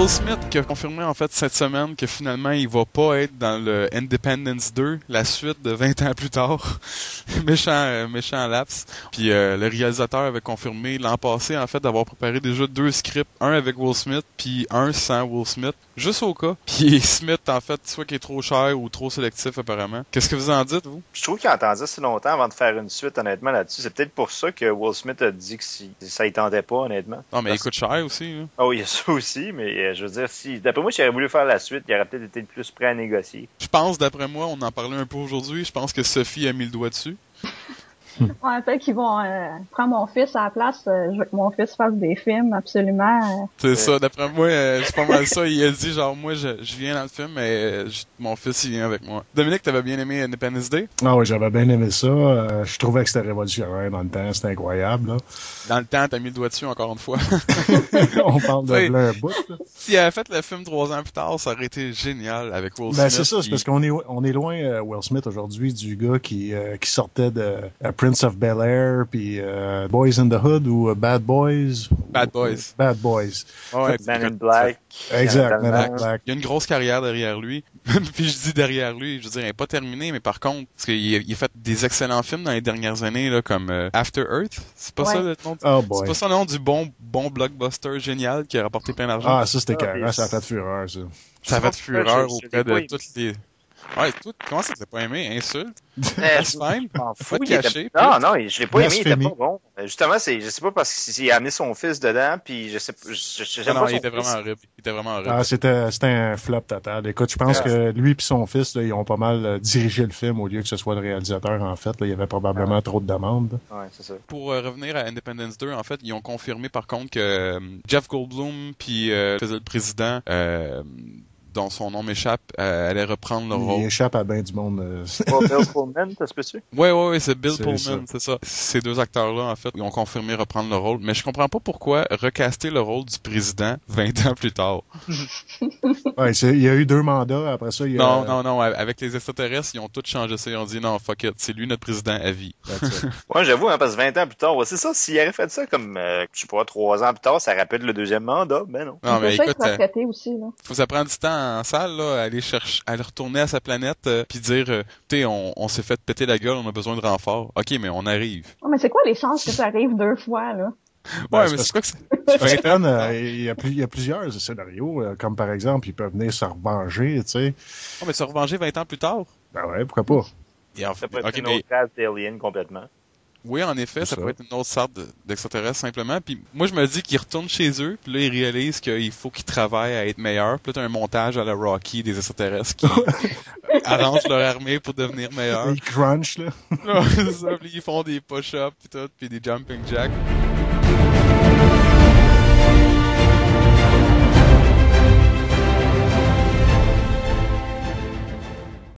Will Smith qui a confirmé en fait cette semaine que finalement il va pas être dans le Independence 2, la suite de 20 ans plus tard. méchant lapse. Puis le réalisateur avait confirmé l'an passé en fait d'avoir préparé déjà 2 scripts, un avec Will Smith puis un sans Will Smith, juste au cas. Puis Smith en fait soit qu'il est trop cher ou trop sélectif apparemment. Qu'est-ce que vous en dites vous? Je trouve qu'il a entendu si longtemps avant de faire une suite honnêtement là-dessus. C'est peut-être pour ça que Will Smith a dit que ça y tentait pas honnêtement. Non mais il coûte cher aussi. Hein. Oh, il y a ça aussi, mais je veux dire, si d'après moi, s'il aurait voulu faire la suite, il aurait peut-être été plus prêt à négocier. Je pense, d'après moi, on en parlait un peu aujourd'hui, je pense que Sophie a mis le doigt dessus. Ouais, peut-être qu'ils vont prendre mon fils à la place. Je veux que mon fils fasse des films, absolument. C'est ça, d'après moi, c'est pas mal ça. Il a dit, genre, moi, je viens dans le film, mais mon fils, il vient avec moi. Dominique, t'avais bien aimé Independence Day? Ah oui, j'avais bien aimé ça. Je trouvais que c'était révolutionnaire dans le temps. C'était incroyable, là. Dans le temps, t'as mis le doigt dessus, encore une fois. On parle de là un bout, là. S'il avait fait le film 3 ans plus tard, ça aurait été génial avec Will Smith. Ben, c'est ça, c'est parce qu'on est loin, Will Smith, aujourd'hui, du gars qui sortait de Prince of Bel-Air, puis Boys in the Hood ou Bad Boys. Bad Boys. Bad Boys. Ouais, Man in Black. Exact, Man in Black. Il y a une grosse carrière derrière lui. Puis je dis derrière lui, je veux dire, elle n'est pas terminée, mais par contre, parce qu'il a fait des excellents films dans les dernières années, là, comme After Earth. C'est pas ça le nom? C'est pas ça le nom du bon blockbuster génial qui a rapporté plein d'argent? Ah, ça c'était carré, ça a fait fureur, ça. Ça a fait fureur auprès de toutes les... Ouais, comment ça que t'as pas aimé? Insulte? That's fine. Pas de cacher. Non, je l'ai pas aimé, il était pas bon. Justement, je sais pas parce qu'il a amené son fils dedans, puis je sais pas. Non, il était vraiment horrible. Ah, c'était un flop total. Écoute, je pense que lui et son fils, là, ils ont pas mal dirigé le film au lieu que ce soit le réalisateur, en fait. Là, il y avait probablement trop de demandes. Ouais, c'est ça. Pour revenir à Independence 2, en fait, ils ont confirmé par contre que Jeff Goldblum puis faisait le président dont son nom m'échappe, allait reprendre le rôle. Il échappe à bien du monde. Bill Pullman, ça se peut-tu? Ouais, c'est Bill Pullman, c'est ça. Ces 2 acteurs-là, en fait, ils ont confirmé reprendre le rôle, mais je comprends pas pourquoi recaster le rôle du président 20 ans plus tard. Ouais, il y a eu 2 mandats, après ça, Non, avec les extraterrestres, ils ont tous changé ça, ils ont dit non, fuck it, c'est lui notre président à vie. Ouais, j'avoue, hein, parce que 20 ans plus tard, c'est ça, s'il avait fait ça comme, je sais pas, 3 ans plus tard, ça rappelle le 2e mandat, ben non. Non, mais écoute, aussi, là. Faut ça prendre du temps en salle, là, aller retourner à sa planète, puis dire, tu sais, on s'est fait péter la gueule, on a besoin de renfort. Ok, mais on arrive. Oh, mais c'est quoi les chances que ça arrive 2 fois, là? Ouais, mais c'est quoi que c'est? Il y a plusieurs scénarios, comme par exemple, ils peuvent venir se revenger, tu sais. Oh, mais se revenger 20 ans plus tard? Ben ouais, pourquoi pas? Ça peut être une autre race d'alien complètement. Oui, en effet, ça peut être une autre sorte d'extraterrestre simplement. Puis moi, je me dis qu'ils retournent chez eux, puis là, ils réalisent qu'il faut qu'ils travaillent à être meilleurs. Puis là, t'as un montage à la Rocky des extraterrestres qui arrangent leur armée pour devenir meilleurs. Ils crunchent, là. C'est ça, puis ils font des push-ups, puis tout, puis des jumping jacks.